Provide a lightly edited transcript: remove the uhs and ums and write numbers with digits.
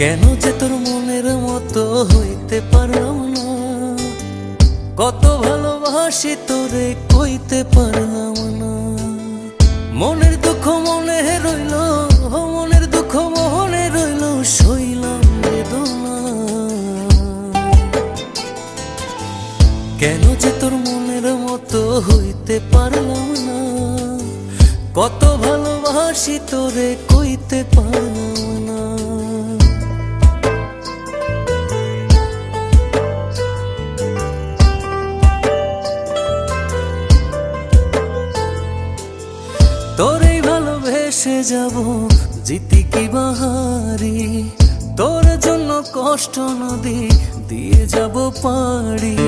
কেন যে তোর মনের মতো হইতে পারলাম না, কত ভালোবাসি তোরে কইতে পারলাম না। মনের দুঃখ মনে রইল, মনের দুঃখ মনে রইল, সইলাম বেদনা। কেন যে তোর মনের মতো হইতে পারলাম না, কত ভালোবাসি তোরে কইতে পারলাম না। তোরেই ভালোবেসে যাব, জিতি কি বাহারি, তোর জন্য কষ্ট নদী দিয়ে যাব পাড়ি।